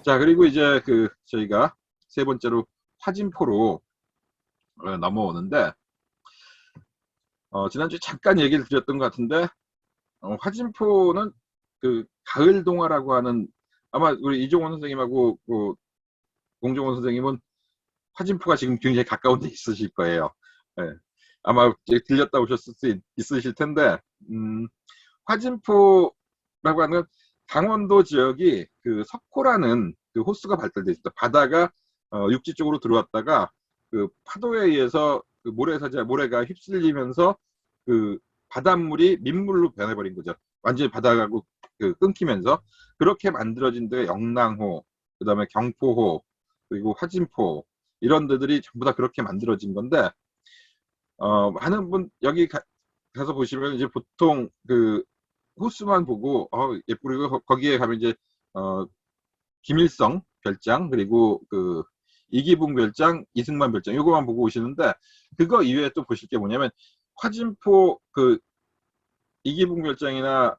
자, 그리고 이제 저희가 세 번째로 화진포로 넘어오는데, 지난주에 잠깐 얘기를 드렸던 것 같은데, 화진포는 가을 동화라고 하는, 아마 우리 이종원 선생님하고 공종원 선생님은 화진포가 지금 굉장히 가까운 데 있으실 거예요. 예. 아마 들렸다 오셨을 수 있으실 텐데, 화진포라고 하는 강원도 지역이 석호라는 호수가 발달되어 있습니다. 바다가 육지 쪽으로 들어왔다가 파도에 의해서 모래가 휩쓸리면서 바닷물이 민물로 변해버린 거죠. 완전히 바다하고 끊기면서 그렇게 만들어진 데가 영랑호, 그 다음에 경포호, 그리고 화진포 이런 데들이 전부 다 그렇게 만들어진 건데, 많은 분 여기 가서 보시면 이제 보통 호수만 보고 예쁘고, 거기에 가면 이제 김일성 별장, 그리고 이기붕 별장, 이승만 별장 요거만 보고 오시는데, 그거 이외에 또 보실 게 뭐냐면 화진포 이기붕 별장이나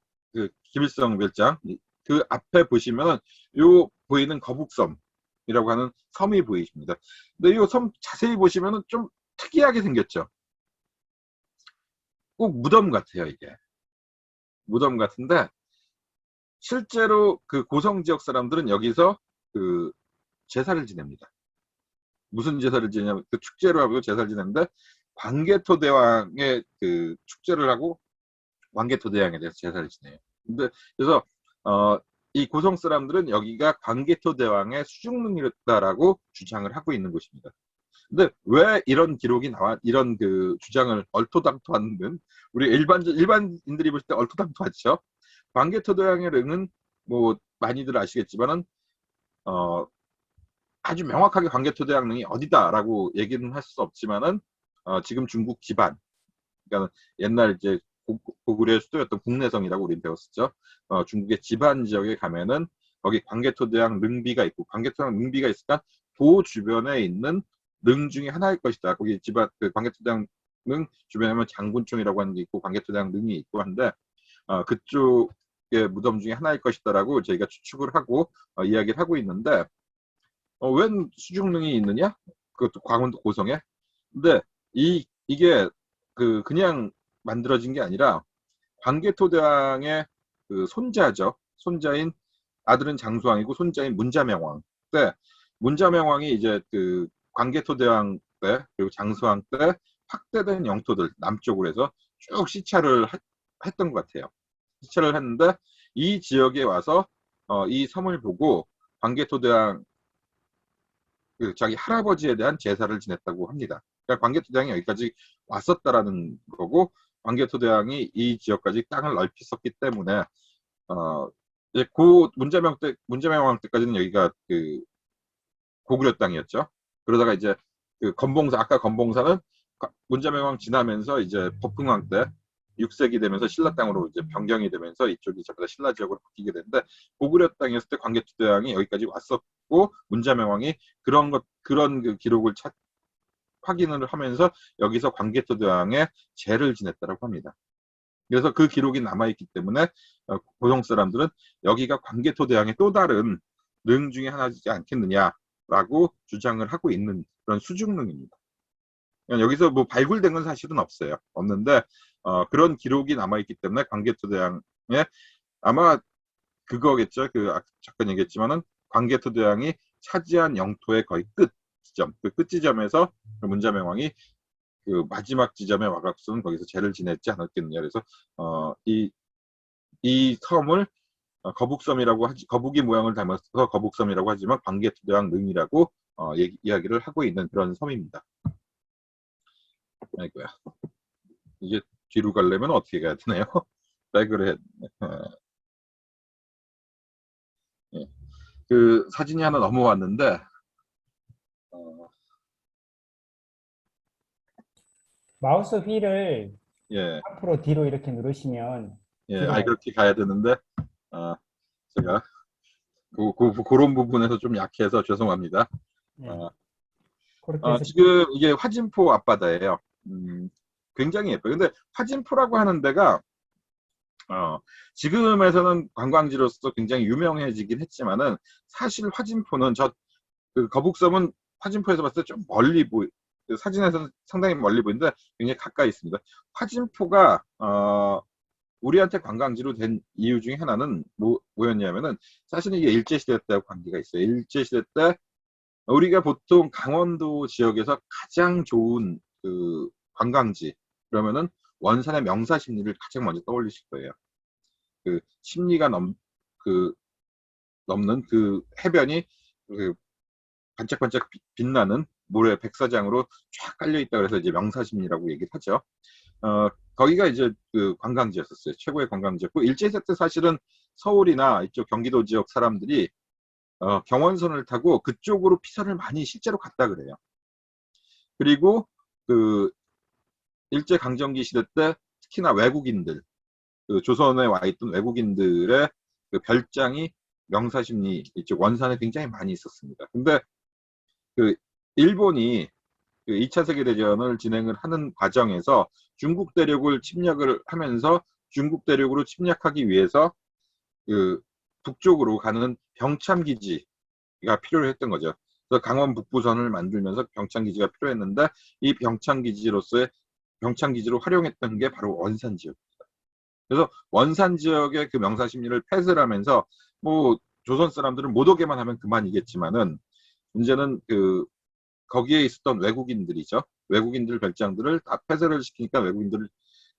김일성 별장 그 앞에 보시면은 요 보이는 거북섬이라고 하는 섬이 보이십니다. 근데 이 섬 자세히 보시면은 좀 특이하게 생겼죠. 꼭 무덤 같아요. 이게 무덤 같은데, 실제로 고성 지역 사람들은 여기서 제사를 지냅니다. 무슨 제사를 지내냐면 축제를 하고 제사를 지내는데, 광개토대왕의 축제를 하고 광개토대왕에 대해서 제사를 지내요. 그래서 이 고성 사람들은 여기가 광개토대왕의 수중릉이었다라고 주장을 하고 있는 곳입니다. 근데 왜 이런 기록이 이런 주장을 얼토당토하는, 우리 일반인들이 볼 때 얼토당토하죠. 광개토대왕의 릉은 뭐 많이들 아시겠지만은 아주 명확하게 광개토대왕 릉이 어디다라고 얘기는 할 수 없지만은 지금 중국 지반, 그러니까 옛날 이제 고구려의 수도였던 국내성이라고 우리는 배웠었죠. 중국의 지반 지역에 가면은 거기 광개토대왕 릉비가 있고, 광개토대왕 릉비가 있으니까 도 주변에 있는 릉 중에 하나일 것이다. 거기 지반 광개토대왕 릉 주변에 보면 장군총이라고 하는 게 있고 광개토대왕 릉이 있고 한데, 그쪽의 무덤 중에 하나일 것이다라고 저희가 추측을 하고 이야기를 하고 있는데, 웬 수중릉이 있느냐? 그것도 강원도 고성에. 근데 이게 그냥 만들어진 게 아니라 광개토대왕의 손자죠. 손자인, 아들은 장수왕이고 손자인 문자명왕 때, 문자명왕이 이제 광개토대왕 때 그리고 장수왕 때 확대된 영토들 남쪽으로 해서 쭉 시찰을 했던 것 같아요. 시찰을 했는데, 이 지역에 와서 이 섬을 보고 광개토대왕 자기 할아버지에 대한 제사를 지냈다고 합니다. 그러니까 광개토대왕이 여기까지 왔었다라는 거고, 광개토대왕이 이 지역까지 땅을 넓혔었기 때문에 이제 문자명왕 때까지는 여기가 고구려 땅이었죠. 그러다가 이제 아까 건봉사는 문자명왕 지나면서 이제 법흥왕 때 6세기 되면서 신라 땅으로 이제 변경이 되면서 이쪽이 전부 다 신라 지역으로 바뀌게 되는데, 고구려 땅이었을 때 광개토대왕이 여기까지 왔었고, 문자명왕이 그런 기록을 확인을 하면서 여기서 광개토대왕의 제를 지냈다고 합니다. 그래서 그 기록이 남아있기 때문에 고성 사람들은 여기가 광개토대왕의 또 다른 릉 중에 하나이지 않겠느냐라고 주장을 하고 있는 그런 수중릉입니다. 여기서 뭐 발굴된 건 사실은 없는데 그런 기록이 남아있기 때문에 광개토대왕의, 아마 그거겠죠. 잠깐 얘기했지만은 광개토대왕이 차지한 영토의 거의 끝 지점, 끝 지점에서 문자명왕이 마지막 지점에 와갖고서는 거기서 제를 지냈지 않았겠느냐. 그래서 이 섬을 거북섬이라고 거북이 모양을 닮아서 거북섬이라고 하지만 광개토대왕 릉이라고 이야기를 하고 있는 그런 섬입니다. 아이고야, 이게 뒤로 가려면 어떻게 가야 되나요? 백을 해. 예. 사진이 하나 넘어왔는데, 마우스 휠을 예, 앞으로 뒤로 이렇게 누르시면 그렇게 가야 되는데, 제가 그런 부분에서 좀 약해서 죄송합니다. 그렇게 해서 지금 이게 화진포 앞바다예요. 굉장히 예뻐요. 근데 화진포라고 하는 데가 지금에서는 관광지로서 굉장히 유명해지긴 했지만은 사실 화진포는 그 거북섬은 화진포에서 봤을 때 좀 멀리 그 사진에서는 상당히 멀리 보이는데 굉장히 가까이 있습니다. 화진포가 우리한테 관광지로 된 이유 중에 하나는 뭐였냐면은 사실은 이게 일제시대 때하고 관계가 있어요. 일제시대 때 우리가 보통 강원도 지역에서 가장 좋은 그 관광지 그러면은 원산의 명사십리를 가장 먼저 떠올리실 거예요. 그 십리가 넘는 그 해변이 그 반짝반짝 빛나는 모래 백사장으로 쫙 깔려 있다 그래서 이제 명사십리라고 얘기를 하죠. 거기가 이제 그 관광지였었어요. 최고의 관광지였고 일제시대 때 사실은 서울이나 이쪽 경기도 지역 사람들이 경원선을 타고 그쪽으로 피서를 많이 실제로 갔다 그래요. 그리고 그 일제 강점기 시대 때 특히나 외국인들, 그 조선에 와 있던 외국인들의 그 별장이 명사십리 이쪽 원산에 굉장히 많이 있었습니다. 근데 그 일본이 그 2차 세계대전을 진행을 하는 과정에서 중국 대륙을 침략을 하면서 중국 대륙으로 침략하기 위해서 그 북쪽으로 가는 병참기지가 필요했던 거죠. 그래서 강원 북부선을 만들면서 병창기지가 필요했는데 이 병창기지로 활용했던 게 바로 원산 지역입니다. 그래서 원산 지역의 그 명사십리를 폐쇄를 하면서 뭐 조선 사람들은 못 오게만 하면 그만이겠지만은 문제는 그 거기에 있었던 외국인들이죠. 외국인들 별장들을 다 폐쇄를 시키니까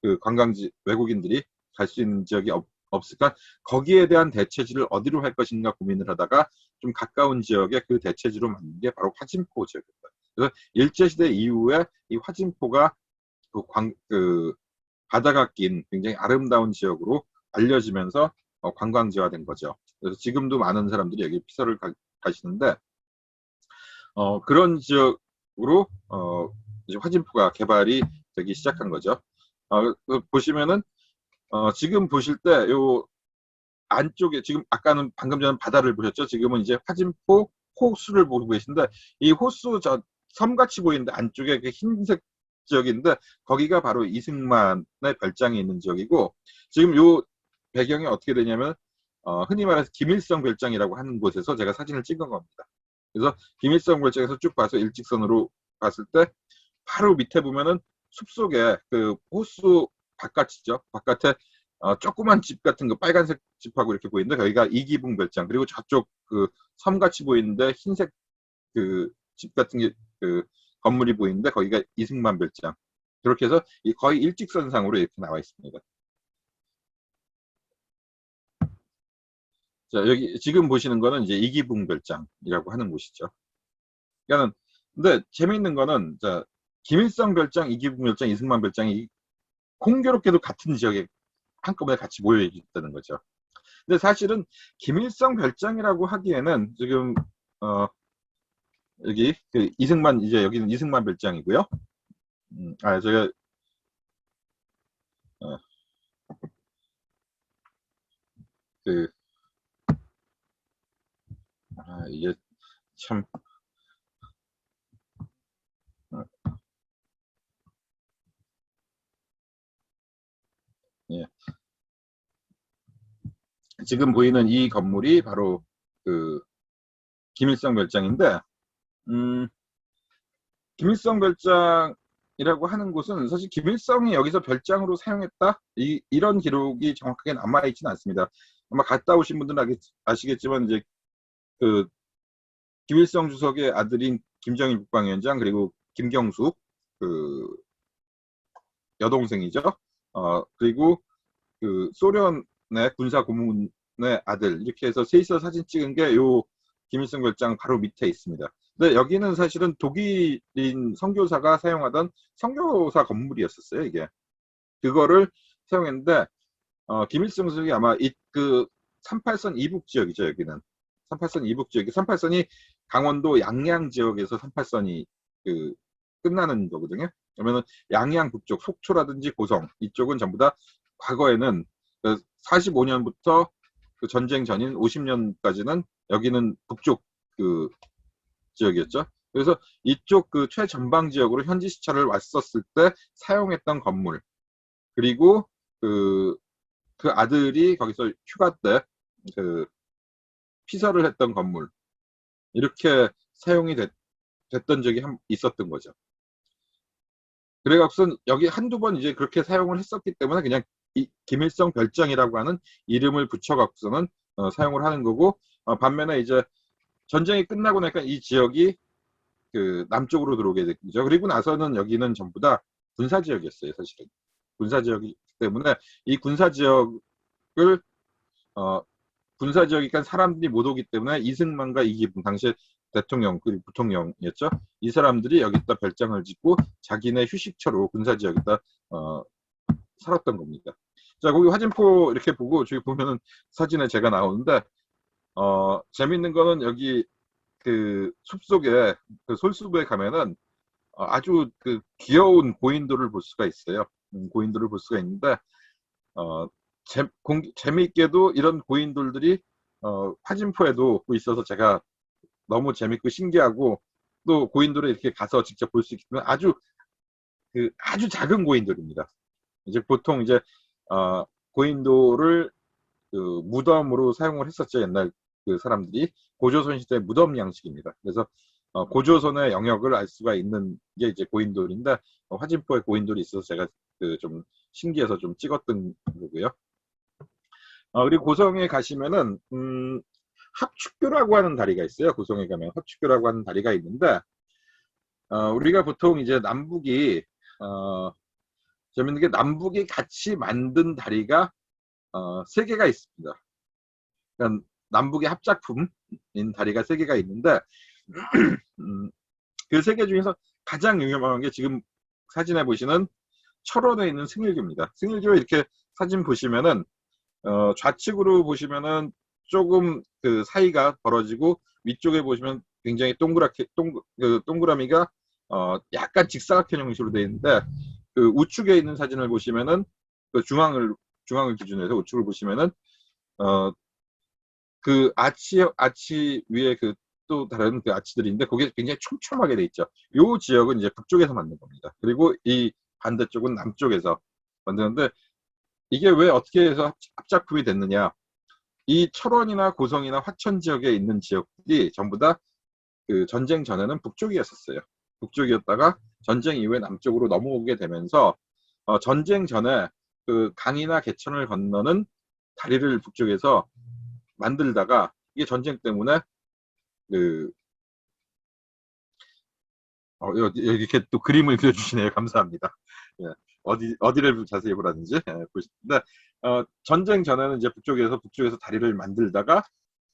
그 관광지 외국인들이 갈 수 있는 지역이 없으니까 거기에 대한 대체지를 어디로 할 것인가 고민을 하다가 좀 가까운 지역에 그 대체지로 만든 게 바로 화진포 지역입니다. 그래서 일제시대 이후에 이 화진포가 그 바다가 낀 굉장히 아름다운 지역으로 알려지면서 관광지화된 거죠. 그래서 지금도 많은 사람들이 여기 피서를 가시는데 그런 지역으로 이제 화진포가 개발이 되기 시작한 거죠. 보시면은 지금 보실 때 요 안쪽에 지금 아까는 방금 전에 바다를 보셨죠? 지금은 이제 화진포 호수를 보고 계신데 이 호수 저 섬같이 보이는데 안쪽에 그 흰색 지역인데 거기가 바로 이승만의 별장이 있는 지역이고 지금 요 배경이 어떻게 되냐면 흔히 말해서 김일성 별장이라고 하는 곳에서 제가 사진을 찍은 겁니다. 그래서 김일성 별장에서 쭉 봐서 일직선으로 봤을 때 바로 밑에 보면은 숲속에 그 호수 바깥이죠. 바깥에 조그만 집 같은 거 빨간색 집하고 이렇게 보이는데 거기가 이기붕 별장 그리고 저쪽 그 섬같이 보이는데 흰색 그 집 같은 게 그 건물이 보이는데 거기가 이승만 별장 그렇게 해서 거의 일직선상으로 이렇게 나와 있습니다. 자 여기 지금 보시는 거는 이제 이기붕 별장이라고 하는 곳이죠. 그러니까 근데 재미있는 거는 자 김일성 별장, 이기붕 별장, 이승만 별장이 공교롭게도 같은 지역에 한꺼번에 같이 모여 있다는 거죠. 근데 사실은 김일성 별장이라고 하기에는 지금 여기 그 이승만 이제 여기는 이승만 별장이고요. 제가 어, 그 이게 참 예. 지금 보이는 이 건물이 바로 그 김일성 별장인데 김일성 별장이라고 하는 곳은 사실 김일성이 여기서 별장으로 사용했다 이런 기록이 정확하게 남아있지는 않습니다. 아마 갔다 오신 분들은 아시겠지만 이제 그 김일성 주석의 아들인 김정일 국방위원장 그리고 김경숙 그 여동생이죠. 그리고 그 소련의 군사 고문의 아들 이렇게 해서 셋이서 사진 찍은 게 요 김일성 별장 바로 밑에 있습니다. 근데 여기는 사실은 독일인 선교사가 사용하던 선교사 건물이었었어요. 이게 그거를 사용했는데 김일성 주석이 아마 그 38선 이북 지역이죠. 여기는 38선 이북 지역이 38선이 강원도 양양 지역에서 38선이 그 끝나는 거거든요. 그러면은 양양 북쪽 속초라든지 고성 이쪽은 전부 다 과거에는 45년부터 그 전쟁 전인 50년까지는 여기는 북쪽 그 지역이었죠. 그래서 이쪽 그 최전방 지역으로 현지 시찰을 왔었을 때 사용했던 건물 그리고 그 그 아들이 거기서 휴가 때 그 피서를 했던 건물 이렇게 사용이 됐던 적이 있었던 거죠. 그래갖고선 여기 한두 번 이제 그렇게 사용을 했었기 때문에 그냥 이 김일성 별장이라고 하는 이름을 붙여갖고서는 사용을 하는 거고, 반면에 이제 전쟁이 끝나고 나니까 이 지역이 그 남쪽으로 들어오게 됐죠. 그리고 나서는 여기는 전부 다 군사 지역이었어요, 사실은. 군사 지역이기 때문에 이 군사 지역을 군사 지역이니까 사람들이 못 오기 때문에 이승만과 이기붕 당시에 대통령 그리고 부통령이었죠. 이 사람들이 여기다 별장을 짓고 자기네 휴식처로 군사 지역에다 살았던 겁니다. 자, 거기 화진포 이렇게 보고 저기 보면은 사진에 제가 나오는데 재밌는 거는 여기 그 숲속에 그 솔수부에 가면은 아주 그 귀여운 고인돌을 볼 수가 있어요. 고인돌을 볼 수가 있는데 재미있게도 이런 고인돌들이 화진포에도 있어서 제가 너무 재밌고 신기하고, 또 고인돌을 이렇게 가서 직접 볼 수 있기 때문에 아주 작은 고인돌입니다. 이제 보통 이제 고인돌을 그 무덤으로 사용을 했었죠. 옛날 그 사람들이 고조선 시대 무덤 양식입니다. 그래서 고조선의 영역을 알 수가 있는 게 이제 고인돌인데, 화진포에 고인돌이 있어서 제가 그 좀 신기해서 좀 찍었던 거고요. 그리고 고성에 가시면은 합축교라고 하는 다리가 있어요. 고성에 가면 합축교라고 하는 다리가 있는데, 우리가 보통 이제 남북이 재밌는 게 남북이 같이 만든 다리가 세 개가 있습니다. 그러니까 남북의 합작품인 다리가 세 개가 있는데 그 세 개 중에서 가장 유명한 게 지금 사진에 보시는 철원에 있는 승일교입니다. 승일교 이렇게 사진 보시면은 좌측으로 보시면은 조금 그 사이가 벌어지고, 위쪽에 보시면 굉장히 동그라미가 약간 직사각형 형식으로 되어 있는데, 그 우측에 있는 사진을 보시면은 그 중앙을 기준으로 해서 우측을 보시면은 그 아치 위에 그 또 다른 그 아치들인데 거기에 굉장히 촘촘하게 돼 있죠. 이 지역은 이제 북쪽에서 만든 겁니다. 그리고 이 반대쪽은 남쪽에서 만드는데, 이게 왜 어떻게 해서 합작품이 됐느냐? 이 철원이나 고성이나 화천 지역에 있는 지역들이 전부 다 그 전쟁 전에는 북쪽이었었어요. 북쪽이었다가 전쟁 이후에 남쪽으로 넘어오게 되면서 전쟁 전에 그 강이나 개천을 건너는 다리를 북쪽에서 만들다가, 이게 전쟁 때문에 그 이렇게 또 그림을 그려주시네요. 감사합니다. 예, 어디를 자세히 보라든지 보시는데, 전쟁 전에는 이제 북쪽에서 다리를 만들다가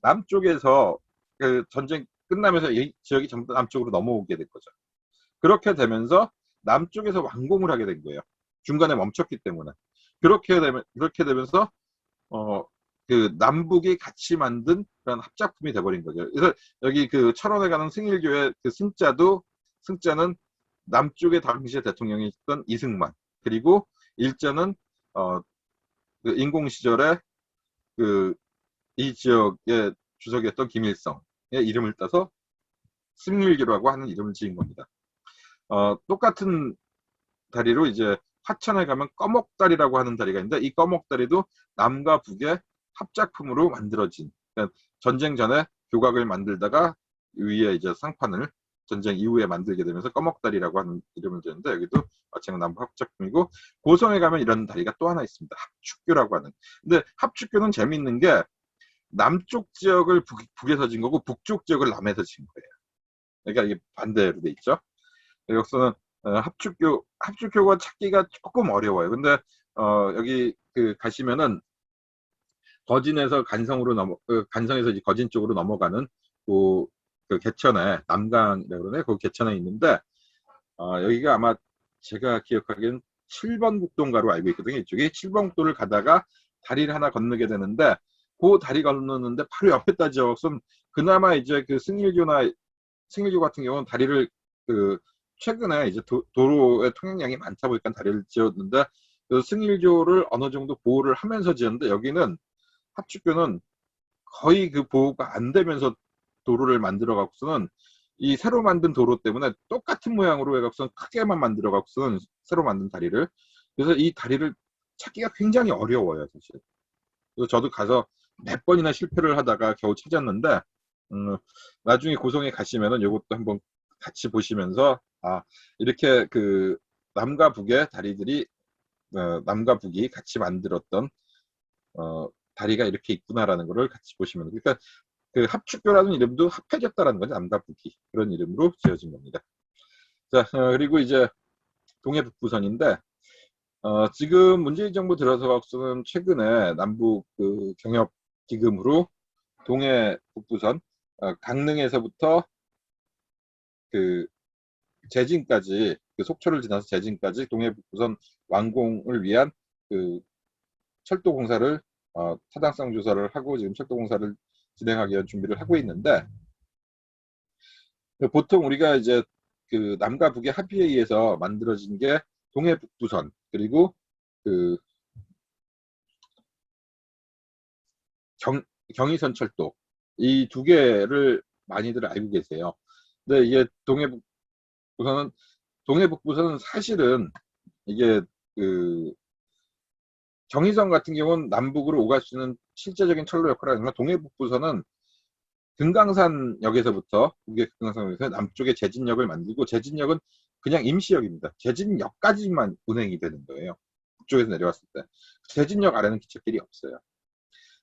남쪽에서 그 전쟁 끝나면서 이 지역이 전부 다 남쪽으로 넘어오게 된 거죠. 그렇게 되면서 남쪽에서 완공을 하게 된 거예요. 중간에 멈췄기 때문에. 그렇게 되면서 그 남북이 같이 만든 그런 합작품이 돼버린 거죠. 그래서 여기 그 철원에 가는 승일교의 그 승자는 남쪽의 당시의 대통령이 있던 이승만, 그리고 일자는 그 인공 시절에 그 이 지역의 주석이었던 김일성의 이름을 따서 승일교라고 하는 이름을 지은 겁니다. 똑같은 다리로 이제 화천에 가면 꺼목다리라고 하는 다리가 있는데, 이 꺼목다리도 남과 북의 합작품으로 만들어진, 그러니까 전쟁 전에 교각을 만들다가 위에 이제 상판을 전쟁 이후에 만들게 되면서 꺼목다리라고 하는 이름을 지었는데, 여기도 마찬가지로 남북 합작품이고, 고성에 가면 이런 다리가 또 하나 있습니다. 합축교라고 하는. 근데 합축교는 재미있는 게 남쪽 지역을 북에서 진 거고 북쪽 지역을 남에서 진 거예요. 그러니까 이게 반대로 돼 있죠. 여기서는 합축교가 찾기가 조금 어려워요. 근데 여기 그 가시면은 거진에서 간성에서 이제 거진 쪽으로 넘어가는 그 개천에, 남강이라고 그러네. 그 개천에 있는데 여기가 아마 제가 기억하기에는 7번 국도인가로 알고 있거든요. 이쪽이 7번 국도를 가다가 다리를 하나 건너게 되는데, 그 다리 건너는데 바로 옆에다 지어서 그나마 이제 그 승일교 같은 경우는 다리를 그 최근에 이제 도로의 통행량이 많다 보니까 다리를 지었는데, 그 승일교를 어느 정도 보호를 하면서 지었는데, 여기는 합축교는 거의 그 보호가 안 되면서 도로를 만들어 갖고서는 이 새로 만든 도로 때문에 똑같은 모양으로 해갖고서는 크게만 만들어 갖고서는 새로 만든 다리를, 그래서 이 다리를 찾기가 굉장히 어려워요, 사실. 그래서 저도 가서 몇 번이나 실패를 하다가 겨우 찾았는데, 나중에 고성에 가시면은 이것도 한번 같이 보시면서, 이렇게 그 남과 북의 다리들이, 남과 북이 같이 만들었던 다리가 이렇게 있구나라는 것을 같이 보시면, 그러니까 그 합축교라는 이름도 합해졌다라는 거죠. 남과 북이 그런 이름으로 지어진 겁니다. 자, 그리고 이제 동해북부선인데, 지금 문재인 정부 들어서는 최근에 남북 그 경협 기금으로 동해 북부선, 강릉에서부터 그 제진까지, 그 속초를 지나서 제진까지 동해 북부선 완공을 위한 그 철도 공사를, 타당성 조사를 하고 지금 철도 공사를 진행하기 위한 준비를 하고 있는데, 보통 우리가 이제 그 남과 북의 합의에 의해서 만들어진 게 동해 북부선, 그리고 그 경의선 철도, 이 두 개를 많이들 알고 계세요. 근데 이게 동해북부선은 사실은 이게 그 경의선 같은 경우는 남북으로 오갈 수 있는 실제적인 철로 역할을 하지만 동해북부선은 금강산역에서부터, 북의 금강산역에서 남쪽에 제진역을 만들고, 제진역은 그냥 임시역입니다. 제진역까지만 운행이 되는 거예요. 북쪽에서 내려왔을 때. 제진역 아래는 기찻길이 없어요.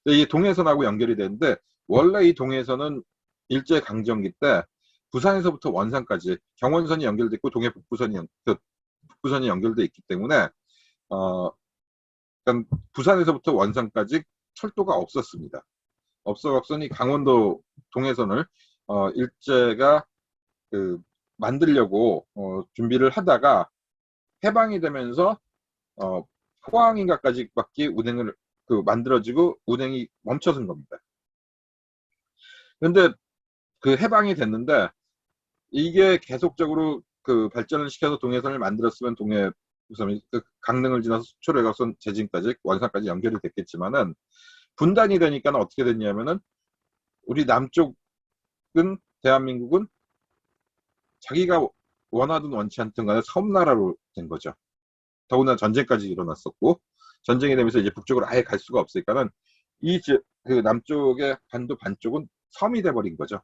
이 동해선하고 연결이 되는데, 원래 이 동해선은 일제 강점기 때 부산에서부터 원산까지 경원선이 연결돼 있고 북부선이 연결돼 있기 때문에, 그러니까 부산에서부터 원산까지 철도가 없었습니다. 없어갖더니 강원도 동해선을 일제가 그 만들려고 준비를 하다가 해방이 되면서 포항인가까지밖에 운행을 만들어지고 운행이 멈춰선 겁니다. 그런데 그 해방이 됐는데 이게 계속적으로 그 발전을 시켜서 동해선을 만들었으면 동해선이 그 강릉을 지나서 속초를 가서 제진까지 원산까지 연결이 됐겠지만은, 분단이 되니까 어떻게 됐냐면은 우리 남쪽은, 대한민국은 자기가 원하든 원치 않든 간에 섬나라로 된 거죠. 더구나 전쟁까지 일어났었고, 전쟁이 되면서 이제 북쪽으로 아예 갈 수가 없으니까는 그 남쪽의 반쪽은 섬이 돼버린 거죠.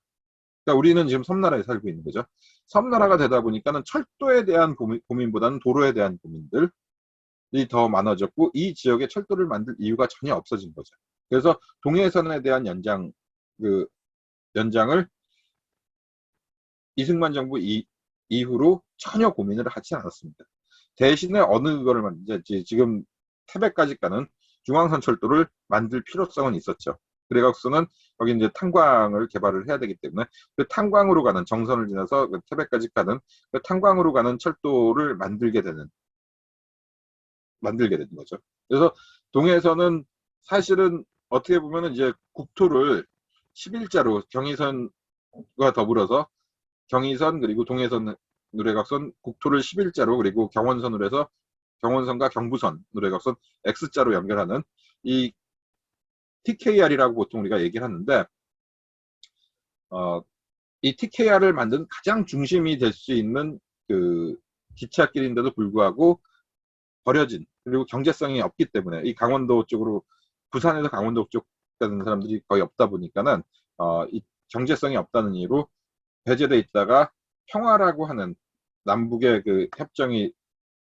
그러니까 우리는 지금 섬나라에 살고 있는 거죠. 섬나라가 되다 보니까는 철도에 대한 고민보다는 도로에 대한 고민들이 더 많아졌고, 이 지역에 철도를 만들 이유가 전혀 없어진 거죠. 그래서 동해선에 대한 연장을 이승만 정부 이후로 전혀 고민을 하지 않았습니다. 대신에 어느 거를 지금 태백까지 가는 중앙선 철도를 만들 필요성은 있었죠. 그래갖고서는 거기 이제 탄광을 개발을 해야 되기 때문에 그 탄광으로 가는, 정선을 지나서 그 태백까지 가는 그 탄광으로 가는 철도를 만들게 되는 거죠. 그래서 동해선은 사실은 어떻게 보면은 이제 국토를 11자로 경의선과 더불어서 경의선 그리고 동해선 누레각선 국토를 11자로, 그리고 경원선으로 해서 경원선과 경부선 누레각선 X자로 연결하는 이 TKR이라고 보통 우리가 얘기를 하는데, 이 TKR을 만든 가장 중심이 될 수 있는 그 기찻길인데도 불구하고 버려진, 그리고 경제성이 없기 때문에, 이 강원도 쪽으로, 부산에서 강원도 쪽 가는 사람들이 거의 없다 보니까는 이 경제성이 없다는 이유로 배제돼 있다가 평화라고 하는 남북의 그 협정이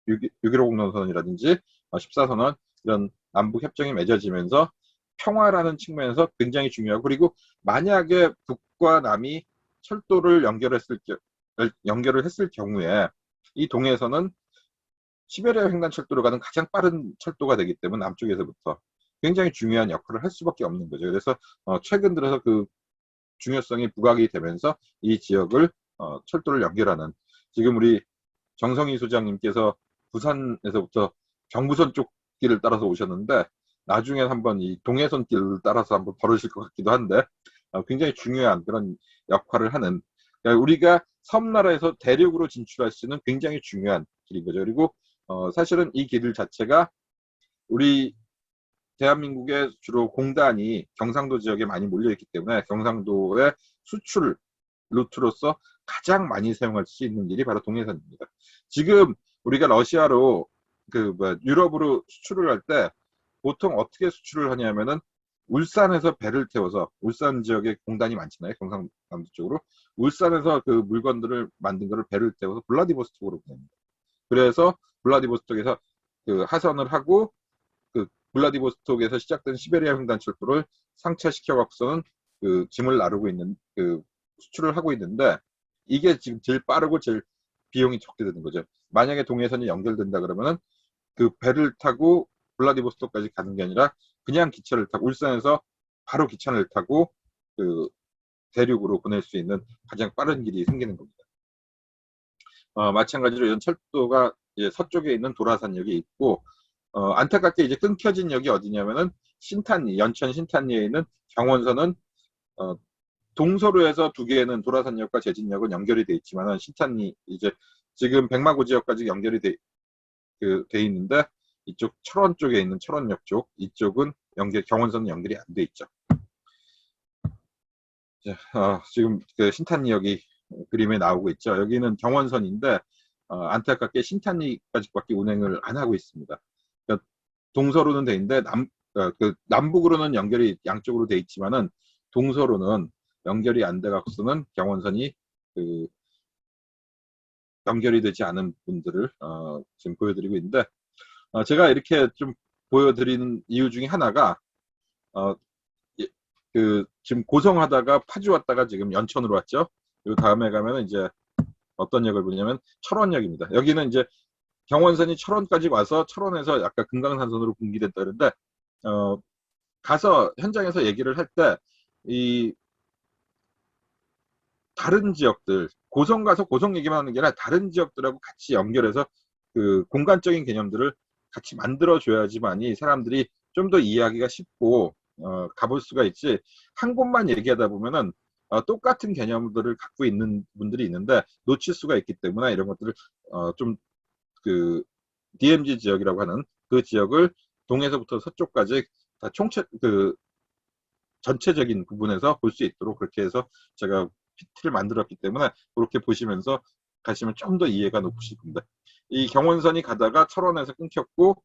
6.15 공동선언이라든지 14선언, 이런 남북 협정이 맺어지면서 평화라는 측면에서 굉장히 중요하고, 그리고 만약에 북과 남이 철도를 연결을 했을 경우에 이 동해선은 시베리아 횡단철도로 가는 가장 빠른 철도가 되기 때문에 남쪽에서부터 굉장히 중요한 역할을 할 수밖에 없는 거죠. 그래서 최근 들어서 그 중요성이 부각이 되면서 이 지역을 철도를 연결하는, 지금 우리 정성희 소장님께서 부산에서부터 경부선 쪽 길을 따라서 오셨는데 나중에 한번 이 동해선 길을 따라서 한번 걸으실 것 같기도 한데, 굉장히 중요한 그런 역할을 하는, 그러니까 우리가 섬나라에서 대륙으로 진출할 수 있는 굉장히 중요한 길인 거죠. 그리고 사실은 이 길 자체가 우리 대한민국의 주로 공단이 경상도 지역에 많이 몰려있기 때문에 경상도의 수출 루트로서 가장 많이 사용할 수 있는 길이 바로 동해선입니다. 지금 우리가 러시아로 유럽으로 수출을 할 때 보통 어떻게 수출을 하냐면은 울산에서 배를 태워서 울산 지역에 공단이 많잖아요. 경상남도 쪽으로. 울산에서 그 물건들을 만든 거를 배를 태워서 블라디보스톡으로 보냅니다. 그래서 블라디보스톡에서 그 하선을 하고 그 블라디보스톡에서 시작된 시베리아 횡단철도를 상차시켜 갖고서는 그 짐을 나르고 있는 그 수출을 하고 있는데 이게 지금 제일 빠르고 제일 비용이 적게 드는 거죠. 만약에 동해선이 연결된다 그러면은 그 배를 타고 블라디보스톡까지 가는 게 아니라 그냥 기차를 타고 울산에서 바로 기차를 타고 그 대륙으로 보낼 수 있는 가장 빠른 길이 생기는 겁니다. 마찬가지로 이런 철도가 이제 서쪽에 있는 도라산역이 있고 안타깝게 이제 끊겨진 역이 어디냐면은 신탄리, 연천 신탄리에 있는 경원선은 동서로에서 두 개는 도라산역과 제진역은 연결이 돼 있지만은 신탄리 이제 지금 백마고 지역까지 연결이 돼 있는데 이쪽 철원 쪽에 있는 철원역 쪽 이쪽은 경원선은 연결이 안 돼 있죠. 자, 지금 그 신탄리역이 그림에 나오고 있죠. 여기는 경원선인데 안타깝게 신탄리까지밖에 운행을 안 하고 있습니다. 그러니까 동서로는 돼 있는데 그 남북으로는 연결이 양쪽으로 돼 있지만은 동서로는 연결이 안 돼 갖고서는 경원선이 그 연결이 되지 않은 분들을 지금 보여드리고 있는데 제가 이렇게 좀 보여드리는 이유 중에 하나가 그 지금 고성하다가 파주 왔다가 지금 연천으로 왔죠. 요 다음에 가면은 이제 어떤 역을 보냐면 철원역입니다. 여기는 이제 경원선이 철원까지 와서 철원에서 약간 금강산선으로 분기됐다 그러는데 가서 현장에서 얘기를 할 때 이 다른 지역들 고성 가서 고성 얘기만 하는 게 아니라 다른 지역들하고 같이 연결해서 그 공간적인 개념들을 같이 만들어 줘야지만이 사람들이 좀 더 이해하기가 쉽고 가볼 수가 있지 한 곳만 얘기하다 보면은 똑같은 개념들을 갖고 있는 분들이 있는데 놓칠 수가 있기 때문에 이런 것들을 좀 그 DMZ 지역이라고 하는 그 지역을 동에서부터 서쪽까지 다 전체적인 부분에서 볼 수 있도록 그렇게 해서 제가 PT를 만들었기 때문에 그렇게 보시면서 가시면 좀 더 이해가 높으실 겁니다. 이 경원선이 가다가 철원에서 끊겼고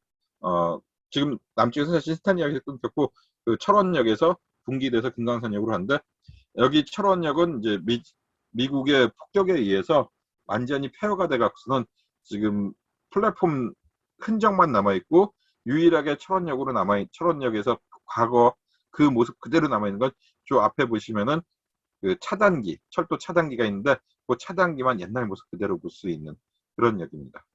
지금 남쪽에서 사실 신탄역에서 끊겼고 그 철원역에서 분기돼서 금강산역으로 하는데 여기 철원역은 이제 미국의 폭격에 의해서 완전히 폐허가 돼 갖고서는 지금 플랫폼 흔적만 남아 있고 유일하게 철원역에서 과거 그 모습 그대로 남아 있는 건 저 앞에 보시면은 그 차단기, 철도 차단기가 있는데 그 차단기만 옛날 모습 그대로 볼 수 있는 그런 역입니다.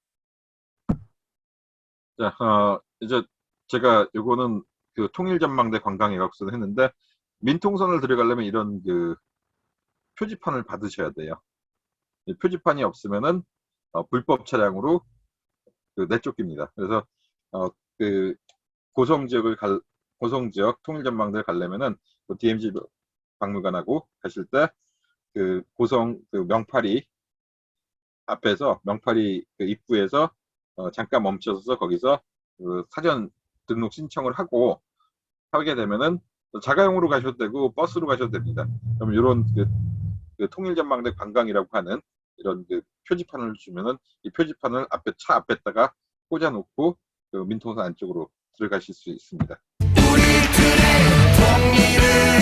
자, 이제 제가 요거는 그 통일전망대 관광에 갖고서 했는데 민통선을 들어가려면 이런 그 표지판을 받으셔야 돼요. 표지판이 없으면은 불법 차량으로 그 내쫓깁니다. 그래서 그 고성 지역 통일전망대를 가려면은 그 DMZ 박물관하고 가실 때 그 고성 그 명파리 그 입구에서 잠깐 멈춰서 거기서 그 사전 등록 신청을 하게 되면은 자가용으로 가셔도 되고 버스로 가셔도 됩니다. 그럼 이런 그 통일전망대 관광이라고 하는 이런 그 표지판을 주면은 이 표지판을 차 앞에다가 꽂아놓고 그 민통선 안쪽으로 들어가실 수 있습니다. 우리들의 통일을